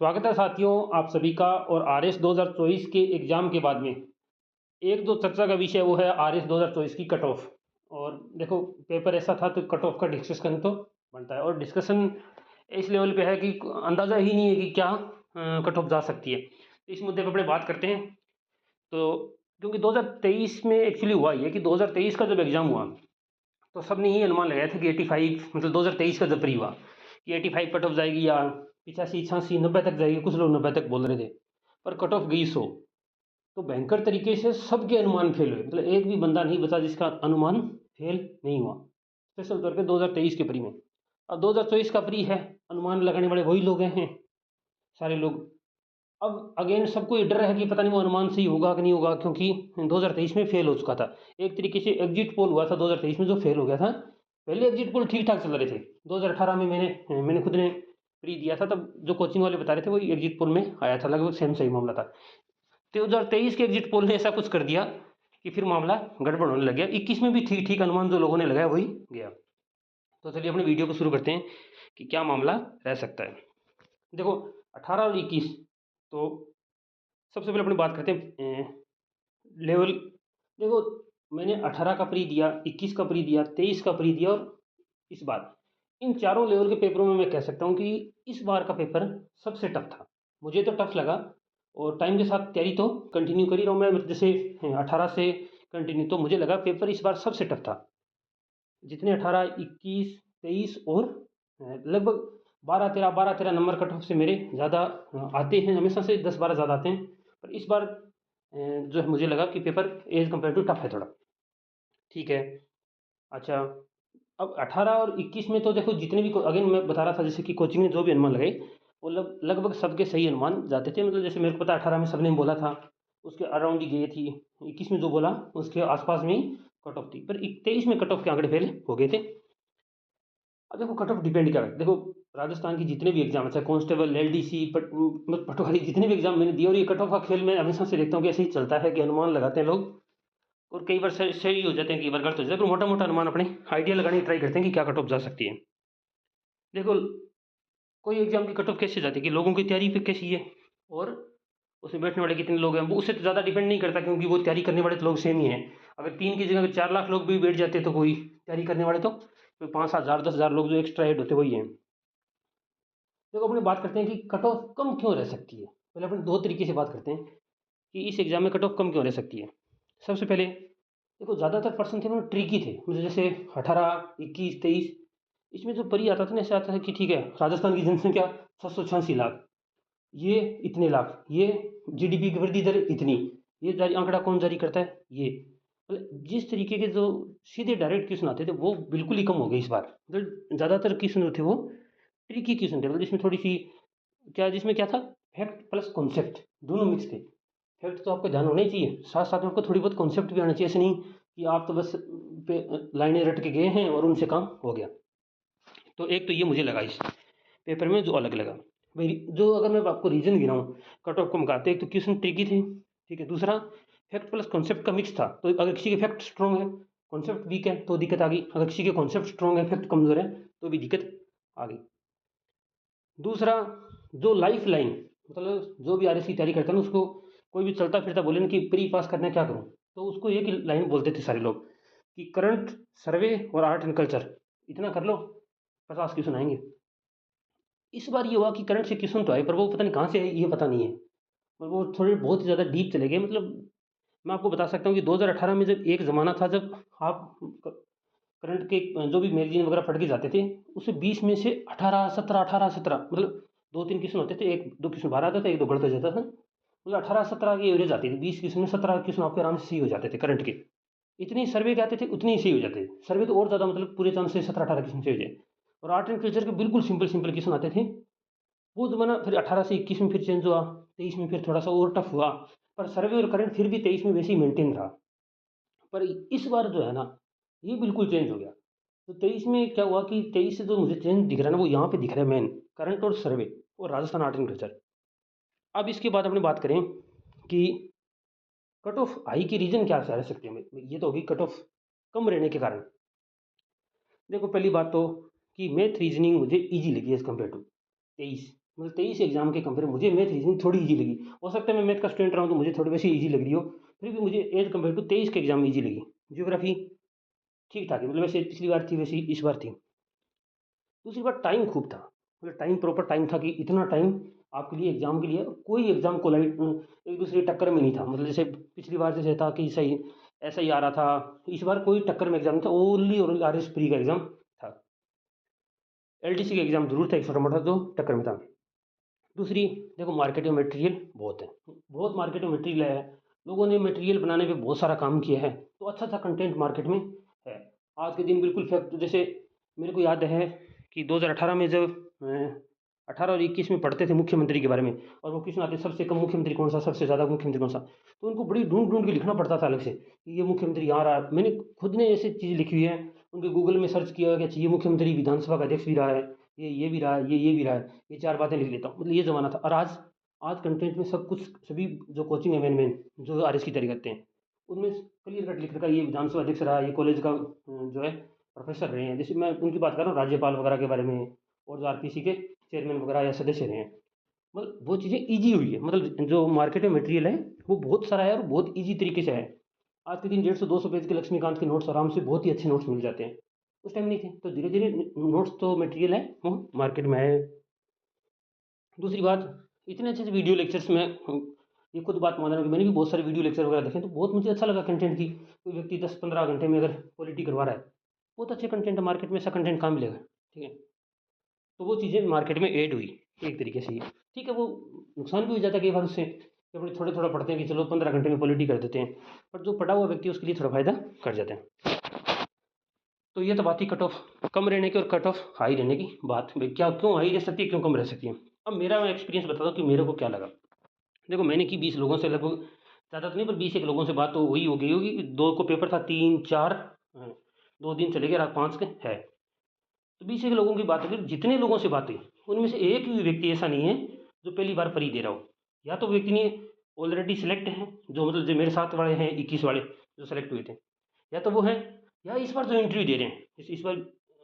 स्वागत है साथियों आप सभी का। और आरएस 2024 के एग्ज़ाम के बाद में एक जो चर्चा का विषय वो है आरएस 2024 की कट ऑफ। और देखो पेपर ऐसा था तो कट ऑफ का डिस्कशन तो बनता है, और डिस्कशन इस लेवल पे है कि अंदाज़ा ही नहीं है कि क्या कट ऑफ जा सकती है। इस मुद्दे पर अपने बात करते हैं। तो क्योंकि 2023 में एक्चुअली हुआ ये कि 2023 का जब एग्ज़ाम हुआ तो सब ने यही अनुमान लगाया था कि 85, मतलब 2023 का जब प्री हुआ कि 85 कट ऑफ जाएगी या 85 86 90 तक जाएगी, कुछ लोग 90 तक बोल रहे थे, पर कट ऑफ गई 100। तो भयंकर तरीके से सबके अनुमान फेल हुए, मतलब एक भी बंदा नहीं बचा जिसका अनुमान फेल नहीं हुआ, स्पेशल तौर पे 2023 के प्री में। अब 2024 का प्री है, अनुमान लगाने वाले वही लोग हैं सारे लोग। अब अगेन सबको ये डर है कि पता नहीं वो अनुमान सही होगा कि नहीं होगा, क्योंकि 2023 में फेल हो चुका था। एक तरीके से एग्जिट पोल हुआ था 2023 में जो फेल हो गया था। पहले एग्जिट पोल ठीक ठाक चल रहे थे। 2018 में मैंने खुद ने प्री दिया था, तब जो कोचिंग वाले बता रहे थे वही एग्जिट पोल में आया था, लगभग सेम सही मामला था। 2023 के एग्जिट पोल ने ऐसा कुछ कर दिया कि फिर मामला गड़बड़ होने लग गया। 21 में भी ठीक ठीक अनुमान जो लोगों ने लगाया वही गया। तो चलिए अपने वीडियो को शुरू करते हैं कि क्या मामला रह सकता है। देखो 18 और 21, तो सबसे पहले अपनी बात करते हैं लेवल। देखो मैंने 18 का प्री दिया, 21 का प्री दिया, 23 का प्री दिया, और इस बार इन चारों लेवल के पेपरों में मैं कह सकता हूँ कि इस बार का पेपर सबसे टफ था। मुझे तो टफ लगा, और टाइम के साथ तैयारी तो कंटिन्यू कर ही रहा हूँ मैं, जैसे 18 से कंटिन्यू। तो मुझे लगा पेपर इस बार सबसे टफ था। जितने 18, 21, 23 और लगभग 12 13 नंबर कट ऑफ से मेरे ज़्यादा आते हैं, हमेशा से 10 12 ज़्यादा आते हैं। पर इस बार जो है मुझे लगा कि paper as compare to tough है थोड़ा। ठीक है। अच्छा, अब 18 और 21 में तो देखो जितने भी अगेन मैं बता रहा था, जैसे कि कोचिंग ने जो भी अनुमान लगाए वो लगभग सबके सही अनुमान जाते थे। मतलब जैसे मेरे को पता 18 में सबने बोला था उसके अराउंड ही गई थी, 21 में जो बोला उसके आसपास में ही कट ऑफ थी, पर 23 में कट ऑफ के आंकड़े फेल हो गए थे। अब देखो कट ऑफ डिपेंड क्या है। देखो राजस्थान की जितने भी एग्जाम, चाहे कांस्टेबल, एलडीसी, पटवारी, जितने भी एग्जाम मैंने दिए, और ये कट ऑफ का खेल मैं हमेशा से देखता हूँ कि ऐसे ही चलता है कि अनुमान लगाते हैं लोग, और कई बार सही हो जाते हैं, कई बार गलत हो जाते हैं, पर मोटा मोटा अनुमान अपने आइडिया लगाने की ट्राई करते हैं कि क्या कट ऑफ जा सकती है। देखो कोई एग्जाम की कट ऑफ कैसे जाती है कि लोगों की तैयारी पे कैसी है, और उसमें बैठने वाले कितने लोग हैं, वो उससे ज़्यादा डिपेंड नहीं करता, क्योंकि वो तैयारी करने वाले तो लोग सेम ही हैं। अगर 3 की जगह अगर 4 लाख लोग भी बैठ जाते तो कोई तैयारी करने वाले तो 5 7 हज़ार 10 हज़ार लोग जो एक्स्ट्रा ऐड होते वही हैं। देखो अपने बात करते हैं कि कट ऑफ कम क्यों रह सकती है। पहले अपने दो तरीके से बात करते हैं कि इस एग्जाम में कट ऑफ कम क्यों रह सकती है। सबसे पहले देखो ज़्यादातर पर्सन थे वो ट्रिकी थे, मतलब जैसे 18 21 23, इसमें जो परी आता था ना, ऐसे आता था कि ठीक है राजस्थान की जनसंख्या 786 लाख, ये इतने लाख, ये जीडीपी की वृद्धि दर इतनी, ये जारी आंकड़ा कौन जारी करता है, ये मतलब जिस तरीके के जो सीधे डायरेक्ट क्वेश्चन आते थे वो बिल्कुल ही कम हो गए इस बार। मतलब ज़्यादातर क्वेश्चन जो थे वो ट्रिकी क्वेश्चन थे, मतलब जिसमें थोड़ी सी जिसमें क्या था, फैक्ट प्लस कॉन्सेप्ट दोनों मिक्स थे। फैक्ट तो आपको ध्यान होना ही चाहिए, साथ साथ में आपको थोड़ी बहुत कॉन्सेप्ट भी आना चाहिए। ऐसे नहीं कि आप तो बस लाइनें रट के गए हैं और उनसे काम हो गया। तो एक तो ये मुझे लगा इस पेपर में जो अलग लगा भाई, जो अगर मैं आपको रीजन गिनाऊँ कट ऑफ को मुकाते, एक तो क्वेश्चन ट्रिकी थे, ठीक है। दूसरा फैक्ट प्लस कॉन्सेप्ट का मिक्स था, तो अगर किसी के फैक्ट स्ट्रॉन्ग है कॉन्सेप्ट वीक है तो दिक्कत आ गई, अगर किसी के कॉन्सेप्ट स्ट्रॉन्ग है फैक्ट कमजोर है तो भी दिक्कत आ गई। दूसरा जो लाइफ लाइन, मतलब जो भी आरएस की तैयारी करता है ना, उसको कोई भी चलता फिरता बोले ना कि प्री पास करना है क्या करूँ, तो उसको एक ही लाइन बोलते थे सारे लोग कि करंट, सर्वे और आर्ट एंड कल्चर इतना कर लो 50 क्वेश्चन आएंगे। इस बार ये हुआ कि करंट से क्वेश्चन तो आए, पर वो पता नहीं कहाँ से आए ये पता नहीं है, पर वो थोड़े बहुत ही ज़्यादा डीप चले गए। मतलब मैं आपको बता सकता हूँ कि 2018 में जब एक ज़माना था जब आप करंट के जो भी मैगजीन वगैरह पढ़ के जाते थे, उससे 20 में से 18 17 मतलब 2 3 क्वेश्चन होते थे, एक दो क्वेश्चन बाहर आता था, एक दो गलत हो जाता था। मतलब 18 17 की एवरेज आती थी, 20 क्वेश्चन में 17 क्वेश्चन आपके आराम से सही हो जाते थे करंट के। इतनी सर्वे के आते थे उतनी ही सही हो जाते थे, सर्वे तो और ज़्यादा, मतलब पूरे चांस से 17 18 क्वेश्चन सही हो जाए। और आर्ट एंड कल्चर के बिल्कुल सिंपल सिंपल क्वेश्चन आते थे। वो ज़माना फिर 18 से 21 में फिर चेंज हुआ, 23 में फिर थोड़ा सा और टफ हुआ, पर सर्वे और करंट फिर भी 23 में वैसे ही मेंटेन रहा। पर इस बार जो है ना, ये बिल्कुल चेंज हो गया। तो 23 में क्या हुआ कि 23 से जो मुझे चेंज दिख रहा है ना, वो यहाँ पे दिख रहा है मेन, करंट और सर्वे और राजस्थान आर्ट एंड कल्चर। अब इसके बाद अपनी बात करें कि कट ऑफ हाई की रीजन क्या रह सकती है, ये तो होगी कट ऑफ कम रहने के कारण। देखो पहली बात तो कि मैथ रीजनिंग मुझे इजी लगी एज कम्पेयर टू 23। मतलब 23 एग्जाम के कंपेयर मुझे मैथ रीजनिंग थोड़ी इजी लगी। हो सकता है मैं मैथ का स्टूडेंट रहा हूँ तो मुझे थोड़ी वैसे इजी लग रही हो, फिर भी मुझे एज कम्पेयर टू 23 के एग्जाम इजी लगी। जियोग्राफी ठीक ठाक है, मतलब वैसे पिछली बार थी वैसे इस बार थी। दूसरी बात टाइम खूब था, मतलब टाइम प्रॉपर टाइम था कि इतना टाइम आपके लिए एग्जाम के लिए, कोई एग्जाम को लाइट एक दूसरे की टक्कर में नहीं था। मतलब जैसे पिछली बार जैसे था कि सही ऐसा ही आ रहा था, इस बार कोई टक्कर में एग्जाम नहीं था, ओनली और आर एस प्री का एग्जाम था। एलडीसी का एग्जाम जरूर था एक छोटा मोटा जो टक्कर में था। दूसरी, देखो मार्केट में मटेरियल बहुत है, बहुत मार्केट में मटेरियल है, लोगों ने मटेरियल बनाने पे बहुत सारा काम किया है, तो अच्छा अच्छा कंटेंट मार्केट में है। आज के दिन बिल्कुल फैक्ट, जैसे मेरे को याद है कि 2018 में जब 18 और 21 में पढ़ते थे मुख्यमंत्री के बारे में, और वो क्वेश्चन आते सबसे कम मुख्यमंत्री कौन सा, सबसे ज़्यादा मुख्यमंत्री कौन सा, तो उनको बड़ी ढूंढ ढूंढ के लिखना पड़ता था अलग से कि ये मुख्यमंत्री यहाँ रहा है। मैंने खुद ने ऐसी चीज़ लिखी हुई है, उनके गूगल में सर्च किया कि अच्छा ये मुख्यमंत्री विधानसभा का अध्यक्ष भी रहा है, ये भी रहा है, ये भी रहा है, ये चार बातें लिख लेता हूँ। मतलब ये ज़माना था। और आज कंटेंट में सब कुछ, सभी जो कोचिंग है मेन मेन जो आर एस की तैयारी करते हैं, उनमें क्लियर कट लिख रखा है ये विधानसभा अध्यक्ष रहा है, ये कॉलेज का जो है प्रोफेसर रहे हैं। जैसे मैं उनकी बात कर रहा हूँ राज्यपाल वगैरह के बारे में, और जो आरपीसी के चेयरमैन वगैरह या सदस्य रहे हैं। मतलब वो चीज़ें ईजी हुई है, मतलब जो मार्केट में मटेरियल है वो बहुत सारा है और बहुत ईजी तरीके से है। आज के दिन 150-200 पेज के लक्ष्मीकांत के नोट्स आराम से बहुत ही अच्छे नोट्स मिल जाते हैं, उस टाइम नहीं थे। तो धीरे धीरे नोट्स तो मटेरियल है वो मार्केट में है। दूसरी बात, इतने अच्छे से वीडियो लेक्चर्स में ये खुद बात मान रहा हूँ कि मैंने भी बहुत सारे वीडियो लेक्चर वगैरह देखे, तो बहुत मुझे अच्छा लगा कंटेंट की। कोई व्यक्ति 10-15 घंटे में अगर पॉलिटी करवा रहा है, बहुत अच्छे कंटेंट है, मार्केट में ऐसा कंटेंट कहाँ मिलेगा, ठीक है। तो वो चीज़ें मार्केट में ऐड हुई एक तरीके से, ये ठीक है। वो नुकसान भी हो जाता है कई बार उससे कि अपने थोड़े थोड़ा पढ़ते हैं कि चलो 15 घंटे में पॉलिटी कर देते हैं, पर जो पढ़ा हुआ व्यक्ति उसके लिए थोड़ा फायदा कर जाते हैं। तो ये तो बात ही कट ऑफ कम रहने की और कट ऑफ हाई रहने की बात, भाई क्या क्यों हाई रह सकती है, क्यों कम रह सकती है। अब मेरा मैं एक्सपीरियंस बताता हूँ कि मेरे को क्या लगा। देखो मैंने की 20 लोगों से, लगभग ज़्यादा तो नहीं पर 20 एक लोगों से बात तो हुई हो गई होगी। दो को पेपर था, 3-4 2 दिन चले गए, रात 5 के है। तो 20 एक लोगों की बात होगी, जितने लोगों से बात हुई उनमें से एक भी व्यक्ति ऐसा नहीं है जो पहली बार परी दे रहा हो। या तो व्यक्ति ने ऑलरेडी सिलेक्ट हैं, जो मतलब जो मेरे साथ वाले हैं 21 वाले जो सेलेक्ट हुए थे, या तो वो हैं, या इस बार जो इंटरव्यू दे रहे हैं। इस बार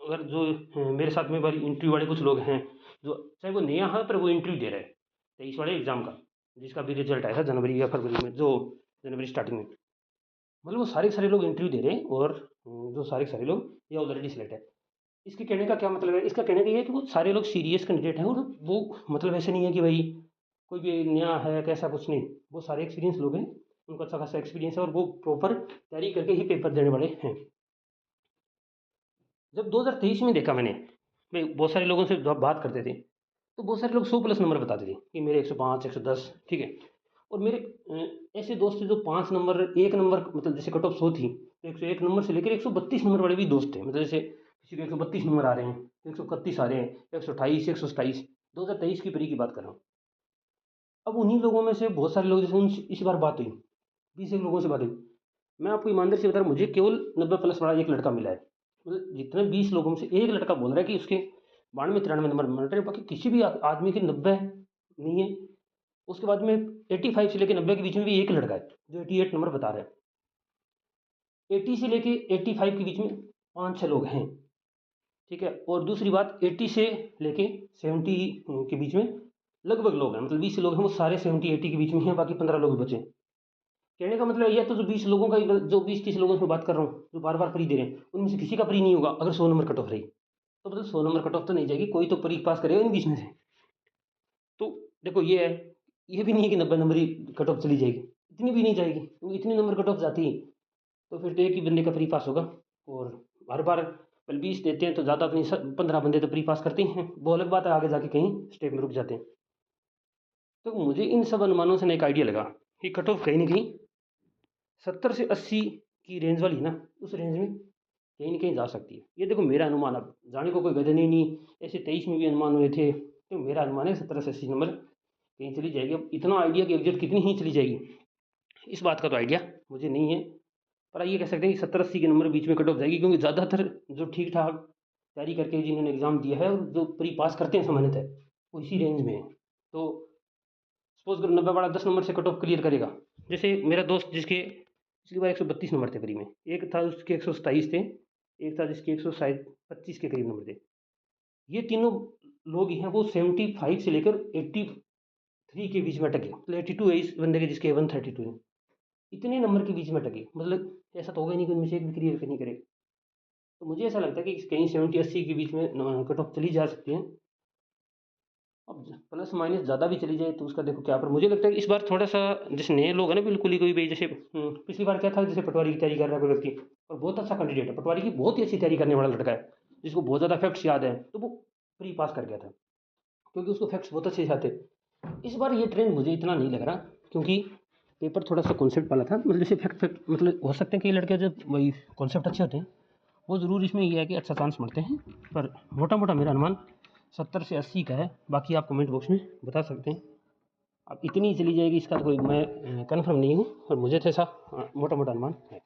अगर जो मेरे साथ में वाली इंटरव्यू वाले कुछ लोग हैं, जो चाहे वो नया है पर वो इंटरव्यू दे रहे हैं 23 वाले एग्जाम का, जिसका भी रिजल्ट आया था जनवरी या फरवरी में, जो जनवरी स्टार्टिंग में, मतलब वो सारे के सारे लोग इंटरव्यू दे रहे हैं, और जो सारे के सारे लोग ये ऑलरेडी सिलेक्ट है। इसके कहने का क्या मतलब है, इसका कहने का ये है कि वो सारे लोग सीरियस कैंडिडेट हैं, और वो मतलब ऐसे नहीं है कि भाई कोई भी नया है कैसा, कुछ नहीं। वो सारे एक्सपीरियंस लोग हैं, उनको अच्छा खासा एक्सपीरियंस है, और वो प्रॉपर तैयारी करके ही पेपर देने वाले हैं। जब 2023 में देखा मैंने, भाई बहुत सारे लोगों से जब बात करते थे तो बहुत सारे लोग 100+ नंबर बताते थे कि मेरे 105 110, ठीक है। और मेरे ऐसे दोस्त थे जो 5 नंबर 1 नंबर, मतलब जैसे कट ऑफ 100 थी तो 101 नंबर से लेकर 132 नंबर वाले भी दोस्त थे। मतलब जैसे किसी के 132 नंबर आ रहे हैं, 131 आ रहे हैं, 128 127, 2023 की परी की बात कर रहा हूँ। अब उन्हीं लोगों में से बहुत सारे लोग, जैसे उन इस बार बात हुई 20 एक लोगों से बात हुई, मैं आपको ईमानदारी से बता रहा हूँ, मुझे केवल 90+ वाला एक लड़का मिला है। मतलब जितने 20 लोगों में से एक लड़का बोल रहा है कि उसके 92-93 नंबर मिल रहे हैं, बाकी किसी भी आदमी के 90 नहीं है। उसके बाद में 85 से लेकर 90 के बीच में भी एक लड़का है जो 88 नंबर बता रहा है। 80 से लेके 85 के बीच में 5-6 लोग हैं, ठीक है। और दूसरी बात, 80 से लेके 70 के बीच में लगभग लोग हैं, मतलब 20 लोग हैं वो सारे 70-80 के बीच में हैं, बाकी 15 लोग बचे। कहने का मतलब यह तो जो 20 लोगों का, जो 20-30 लोगों से बात कर रहा हूँ जो बार बार प्री दे रहे हैं, उनमें से किसी का प्री नहीं होगा अगर 100 नंबर कट ऑफ रही। तो मतलब 100 नंबर कट ऑफ तो नहीं जाएगी, कोई तो प्री पास करेगा इन बीच में से। तो देखो ये है, ये भी नहीं है कि 90 नंबर ही कट ऑफ चली जाएगी, इतनी भी नहीं जाएगी, क्योंकि इतनी नंबर कट ऑफ जाती है तो फिर तो एक ही बंदे का प्री पास होगा। और हर बार पहले 20 देते हैं तो ज़्यादा अपनी 15 बंदे तो प्री पास करते ही हैं, वो अलग बात है, आगे जाके कहीं स्टेप में रुक जाते हैं। तो मुझे इन सब अनुमानों से ना एक आइडिया लगा कि कट ऑफ कहीं ना कहीं 70 से 80 की रेंज वाली ना, उस रेंज में कहीं ना कहीं जा सकती है। ये देखो मेरा अनुमान, अब जाने को कोई वजह नहीं, ऐसे 23 में भी अनुमान हुए थे, तो मेरा अनुमान है 70 से 80 नंबर कहीं चली जाएगी। अब इतना आइडिया कि एग्जैक्ट कितनी ही चली जाएगी इस बात का तो आइडिया मुझे नहीं है, पर ये कह सकते हैं कि 70-80 के नंबर बीच में कट ऑफ जाएगी, क्योंकि ज़्यादातर जो ठीक ठाक तैयारी करके जिन्होंने एग्ज़ाम दिया है और जो प्री पास करते हैं सामान्यतः, वो इसी रेंज में है। तो सपोज करो 90 वाला 10 नंबर से कट ऑफ क्लियर करेगा। जैसे मेरा दोस्त जिसके पिछली बार 132 नंबर थे प्री में, एक था उसके 127 थे, एक था जिसके 100 शायद 25 के करीब नंबर थे। ये तीनों लोग हैं वो 75 से लेकर 83 के बीच में अटके, मतलब 82 है इस बंदे के जिसके 132 है, इतने नंबर के बीच में अटके, मतलब ऐसा तो होगा ही नहीं कि उनमें से एक भी क्लियर नहीं करे। तो मुझे ऐसा लगता है कि कहीं 70-80 के बीच में कट ऑफ चली जा सकती है। अब प्लस माइनस ज़्यादा भी चली जाए तो उसका देखो क्या, पर मुझे लगता है कि इस बार थोड़ा सा जैसे नए लोग हैं ना, बिल्कुल ही कोई भी जैसे पिछली बार क्या था, जैसे पटवारी की तैयारी कर रहा है कोई व्यक्ति और बहुत अच्छा कैंडिडेट है, पटवारी की बहुत ही अच्छी तैयारी करने वाला लड़का है जिसको बहुत ज़्यादा फैक्ट्स याद है, तो वो प्री पास कर गया था क्योंकि उसको फैक्ट्स बहुत अच्छे से आते। इस बार ये ट्रेंड मुझे इतना नहीं लग रहा, क्योंकि पेपर थोड़ा सा कॉन्सेप्ट वाला था, मतलब जैसे फैक्ट मतलब हो सकते हैं कि लड़के जब वही कॉन्सेप्ट अच्छे होते हैं, वो ज़रूर इसमें ये है कि अच्छा चांस मिलते हैं, पर मोटा मोटा मेरा अनुमान 70 से 80 का है। बाकी आप कमेंट बॉक्स में बता सकते हैं। अब इतनी चली जाएगी इसका तो कोई मैं कंफर्म नहीं हूँ, और मुझे तो ऐसा मोटा मोटा अनुमान है।